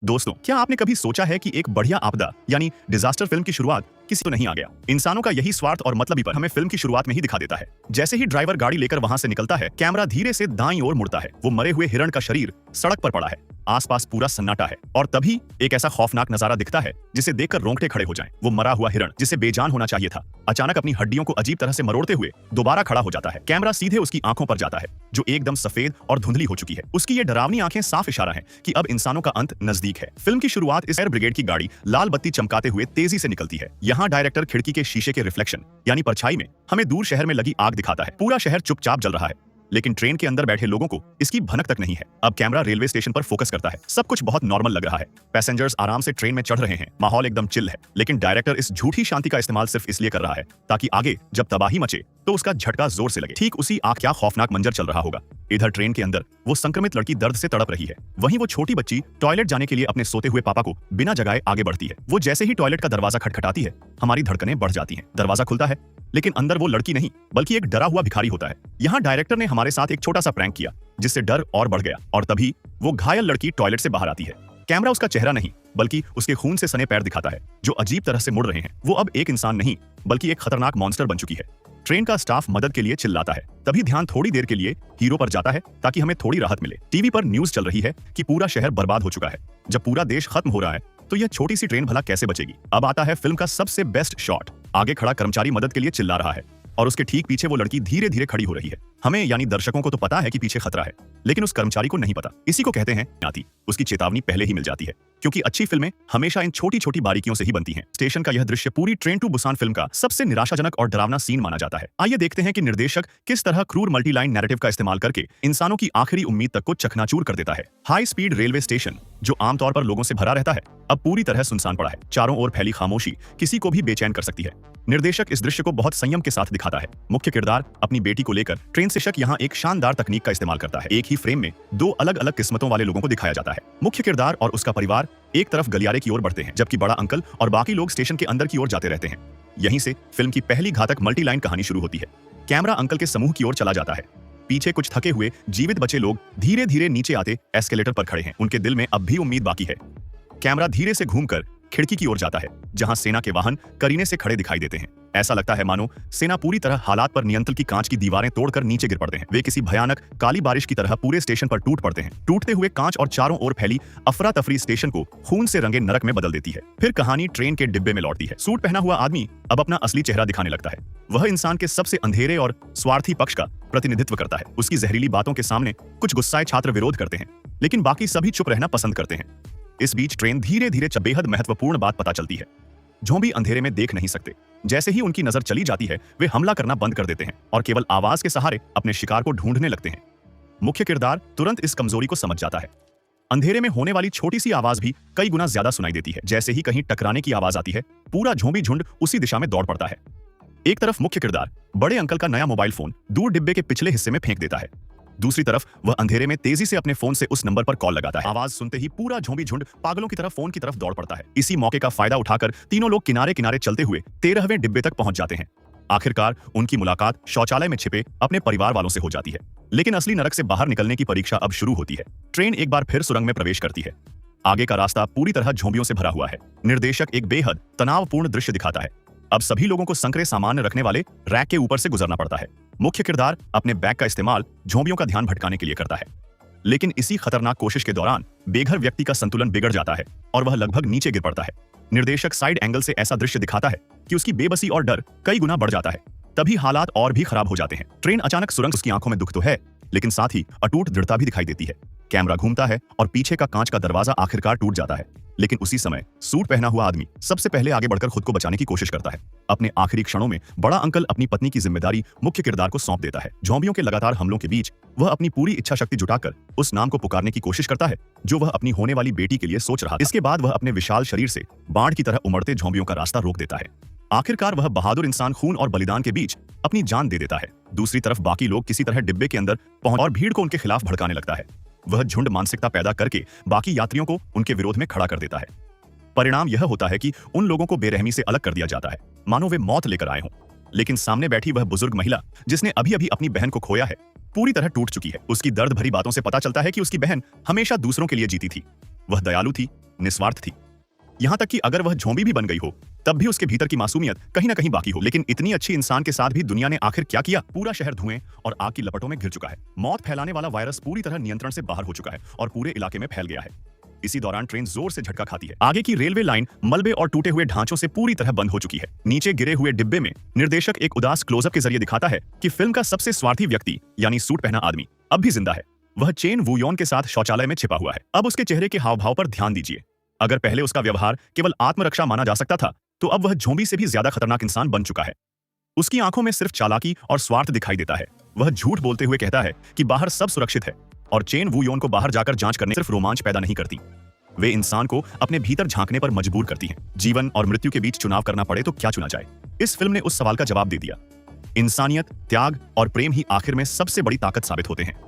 दोस्तों, क्या आपने कभी सोचा है कि एक बढ़िया आपदा यानी डिजास्टर फिल्म की शुरुआत किसी तो नहीं आ गया। इंसानों का यही स्वार्थ और मतलबी पर हमें फिल्म की शुरुआत में ही दिखा देता है। जैसे ही ड्राइवर गाड़ी लेकर वहां से निकलता है, कैमरा धीरे से दाईं ओर मुड़ता है। वो मरे हुए हिरण का शरीर सड़क पर पड़ा है, आसपास पूरा सन्नाटा है और तभी एक ऐसा खौफनाक नजारा दिखता है जिसे देखकर रोंगटे खड़े हो जाएं। वो मरा हुआ हिरण जिसे बेजान होना चाहिए था, अचानक अपनी हड्डियों को अजीब तरह से मरोड़ते हुए दोबारा खड़ा हो जाता है। कैमरा सीधे उसकी आंखों पर जाता है जो एकदम सफेद और धुंधली हो चुकी है। उसकी ये डरावनी आंखें साफ इशारा है कि अब इंसानों का अंत नजदीक है। फिल्म की शुरुआत इस फायर ब्रिगेड की गाड़ी लाल बत्ती चमकाते हुए तेजी से निकलती है। यहाँ डायरेक्टर खिड़की के शीशे के रिफ्लेक्शन यानी परछाई में हमें दूर शहर में लगी आग दिखाता है। पूरा शहर चुपचाप जल रहा है, लेकिन ट्रेन के अंदर बैठे लोगों को इसकी भनक तक नहीं है। अब कैमरा रेलवे स्टेशन पर फोकस करता है। सब कुछ बहुत नॉर्मल लग रहा है। पैसेंजर्स आराम से ट्रेन में चढ़ रहे हैं, माहौल एकदम चिल है। लेकिन डायरेक्टर इस झूठी शांति का इस्तेमाल सिर्फ इसलिए कर रहा है ताकि आगे जब तबाही मचे तो उसका झटका जोर से लगे। ठीक उसी आग क्या खौफनाक मंजर चल रहा होगा। इधर ट्रेन के अंदर वो संक्रमित लड़की दर्द से तड़प रही है, वहीं वो छोटी बच्ची टॉयलेट जाने के लिए अपने सोते हुए पापा को बिना जगाए आगे बढ़ती है। वो जैसे ही टॉयलेट का दरवाजा खटखटाती है, हमारी धड़कनें बढ़ जाती हैं। दरवाजा खुलता है, लेकिन अंदर वो लड़की नहीं बल्कि एक डरा हुआ भिखारी होता है। यहाँ डायरेक्टर ने हमारे साथ एक छोटा सा प्रैंक किया जिससे डर और बढ़ गया और तभी वो घायल लड़की टॉयलेट से बाहर आती है। कैमरा उसका चेहरा नहीं बल्कि उसके खून से सने पैर दिखाता है जो अजीब तरह से मुड़ रहे हैं। वो अब एक इंसान नहीं बल्कि एक खतरनाक मॉन्स्टर बन चुकी है। ट्रेन का स्टाफ मदद के लिए चिल्लाता है, तभी ध्यान थोड़ी देर के लिए हीरो पर जाता है ताकि हमें थोड़ी राहत मिले। टीवी पर न्यूज चल रही है कि पूरा शहर बर्बाद हो चुका है। जब पूरा देश खत्म हो रहा है तो यह छोटी सी ट्रेन भला कैसे बचेगी। अब आता है फिल्म का सबसे बेस्ट शॉट। आगे खड़ा कर्मचारी मदद के लिए चिल्ला रहा है और उसके ठीक पीछे वो लड़की धीरे धीरे खड़ी हो रही है। हमें यानी दर्शकों को तो पता है कि पीछे खतरा है, लेकिन उस कर्मचारी को नहीं पता। इसी को कहते हैं नाती। उसकी चेतावनी पहले ही मिल जाती है, क्योंकि अच्छी फिल्में हमेशा इन छोटी छोटी बारीकियों से ही बनती हैं। स्टेशन का यह दृश्य पूरी ट्रेन टू बुसान फिल्म का सबसे निराशाजनक और डरावना सीन माना जाता है। आइए देखते हैं कि निर्देशक किस तरह क्रूर मल्टीलाइन नैरेटिव का इस्तेमाल करके इंसानों की आखिरी उम्मीद तक को चकनाचूर कर देता है। हाई स्पीड रेलवे स्टेशन जो आमतौर पर लोगों से भरा रहता है, अब पूरी तरह सुनसान पड़ा है। चारों ओर फैली खामोशी किसी को भी बेचैन कर सकती है। निर्देशक इस दृश्य को बहुत संयम के साथ दिखाता है। मुख्य किरदार अपनी बेटी को लेकर ट्रेन से यहाँ एक शानदार तकनीक का इस्तेमाल करता है। एक ही फ्रेम में दो अलग अलग किस्मतों वाले लोगों को दिखाया जाता है। मुख्य किरदार और उसका परिवार एक तरफ गलियारे की ओर बढ़ते हैं, जबकि बड़ा अंकल और बाकी लोग स्टेशन के अंदर की ओर जाते रहते हैं। यहीं से फिल्म की पहली घातक मल्टीलाइन कहानी शुरू होती है। कैमरा अंकल के समूह की ओर चला जाता है। पीछे कुछ थके हुए जीवित बचे लोग धीरे धीरे नीचे आते एस्केलेटर पर खड़े हैं। उनके दिल में अब भी उम्मीद बाकी है। कैमरा धीरे से घूमकर खिड़की की ओर जाता है, जहां सेना के वाहन करीने से खड़े दिखाई देते हैं। ऐसा लगता है मानो सेना पूरी तरह हालात पर नियंत्रण की कांच की दीवारें तोड़कर नीचे गिर पड़ते हैं। वे किसी भयानक काली बारिश की तरह पूरे स्टेशन पर टूट पड़ते हैं। टूटते हुए कांच और चारों ओर फैली अफरा तफरी स्टेशन को खून से रंगे नरक में बदल देती है। फिर कहानी ट्रेन के डिब्बे में लौटती है। सूट पहना हुआ आदमी अब अपना असली चेहरा दिखाने लगता है। वह इंसान के सबसे अंधेरे और स्वार्थी पक्ष का प्रतिनिधित्व करता है। उसकी जहरीली बातों के सामने कुछ गुस्साए छात्र विरोध करते हैं, लेकिन बाकी सभी चुप रहना पसंद करते हैं। इस बीच ट्रेन धीरे धीरे बेहद महत्वपूर्ण बात पता चलती है। ज़ॉम्बी अंधेरे में देख नहीं सकते। जैसे ही उनकी नजर चली जाती है, वे हमला करना बंद कर देते हैं और केवल आवाज के सहारे अपने शिकार को ढूंढने लगते हैं। मुख्य किरदार तुरंत इस कमजोरी को समझ जाता है। अंधेरे में होने वाली छोटी सी आवाज भी कई गुना ज्यादा सुनाई देती है। जैसे ही कहीं टकराने की आवाज आती है, पूरा ज़ॉम्बी झुंड उसी दिशा में दौड़ पड़ता है। एक तरफ मुख्य किरदार बड़े अंकल का नया मोबाइल फोन दूर डिब्बे के पिछले हिस्से में फेंक देता है। दूसरी तरफ वह अंधेरे में तेजी से अपने फोन से उस नंबर पर कॉल लगाता है। आवाज सुनते ही पूरा ज़ॉम्बी झुंड पागलों की तरफ फोन की तरफ दौड़ पड़ता है। इसी मौके का फायदा उठाकर तीनों लोग किनारे किनारे चलते हुए 13वें डिब्बे तक पहुंच जाते हैं। आखिरकार उनकी मुलाकात शौचालय में छिपे अपने परिवार वालों से हो जाती है। लेकिन असली नरक से बाहर निकलने की परीक्षा अब शुरू होती है। ट्रेन एक बार फिर सुरंग में प्रवेश करती है। आगे का रास्ता पूरी तरह ज़ॉम्बियों से भरा हुआ है। निर्देशक एक बेहद तनावपूर्ण दृश्य दिखाता है। अब सभी लोगों को संकरे सामान रखने वाले रैक के ऊपर से गुजरना पड़ता है। मुख्य किरदार अपने बैग का इस्तेमाल ज़ॉम्बियों का ध्यान भटकाने के लिए करता है, लेकिन इसी खतरनाक कोशिश के दौरान बेघर व्यक्ति का संतुलन बिगड़ जाता है और वह लगभग नीचे गिर पड़ता है। निर्देशक साइड एंगल से ऐसा दृश्य दिखाता है कि उसकी बेबसी और डर कई गुना बढ़ जाता है। तभी हालात और भी खराब हो जाते हैं। ट्रेन अचानक सुरंग, उसकी आंखों में दुख तो है, लेकिन साथ ही अटूट दृढ़ता भी दिखाई देती है। कैमरा घूमता है और पीछे का कांच का दरवाजा आखिरकार टूट जाता है। लेकिन उसी समय सूट पहना हुआ आदमी सबसे पहले आगे बढ़कर खुद को बचाने की कोशिश करता है। अपने आखिरी क्षणों में बड़ा अंकल अपनी पत्नी की जिम्मेदारी मुख्य किरदार को सौंप देता है। ज़ॉम्बियों के लगातार हमलों के बीच वह अपनी पूरी इच्छा शक्ति जुटाकर उस नाम को पुकारने की कोशिश करता है जो वह अपनी होने वाली बेटी के लिए सोच रहा था। इसके बाद वह अपने विशाल शरीर से बाढ़ की तरह उमड़ते ज़ॉम्बियों का रास्ता रोक देता है। आखिरकार वह बहादुर इंसान खून और बलिदान के बीच अपनी जान दे देता है। दूसरी तरफ बाकी लोग किसी तरह डिब्बे के अंदर पहुंच और भीड़ को उनके खिलाफ भड़काने लगता है। वह झुंड मानसिकता पैदा करके बाकी यात्रियों को उनके विरोध में खड़ा कर देता है। परिणाम यह होता है कि उन लोगों को बेरहमी से अलग कर दिया जाता है, मानो वे मौत लेकर आए हों। लेकिन सामने बैठी वह बुजुर्ग महिला जिसने अभी अभी अपनी बहन को खोया है, पूरी तरह टूट चुकी है। उसकी दर्द भरी बातों से पता चलता है कि उसकी बहन हमेशा दूसरों के लिए जीती थी। वह दयालु थी, निस्वार्थ थी। यहां तक कि अगर वह ज़ॉम्बी भी बन गई हो तब भी उसके भीतर की मासूमियत कहीं ना कहीं बाकी हो। लेकिन इतनी अच्छी इंसान के साथ भी दुनिया ने आखिर क्या किया? पूरा शहर धुएं और आग की लपटों में घिर चुका है। मौत फैलाने वाला वायरस पूरी तरह नियंत्रण से बाहर हो चुका है और पूरे इलाके में फैल गया है। इसी दौरान ट्रेन जोर से झटका खाती है। आगे की रेलवे लाइन मलबे और टूटे हुए ढांचों से पूरी तरह बंद हो चुकी है। नीचे गिरे हुए डिब्बे में निर्देशक एक उदास क्लोजअप के जरिए दिखाता है कि फिल्म का सबसे स्वार्थी व्यक्ति यानी सूट पहना आदमी अब भी जिंदा है। वह चेन वुयोन के साथ शौचालय में छिपा हुआ है। अब उसके चेहरे के हाव भाव पर ध्यान दीजिए। अगर पहले उसका व्यवहार केवल आत्मरक्षा माना जा सकता था, तो अब वह ज़ॉम्बी से भी ज्यादा खतरनाक इंसान बन चुका है। उसकी आंखों में सिर्फ चालाकी और स्वार्थ दिखाई देता है। वह झूठ बोलते हुए कहता है कि बाहर सब सुरक्षित है, और चेन वुयोन को बाहर जाकर जांच करने सिर्फ रोमांच पैदा नहीं करती, वे इंसान को अपने भीतर झांकने पर मजबूर करती हैं। जीवन और मृत्यु के बीच चुनाव करना पड़े तो क्या चुना जाए? इस फिल्म ने उस सवाल का जवाब दे दिया। इंसानियत, त्याग और प्रेम ही आखिर में सबसे बड़ी ताकत साबित होते हैं।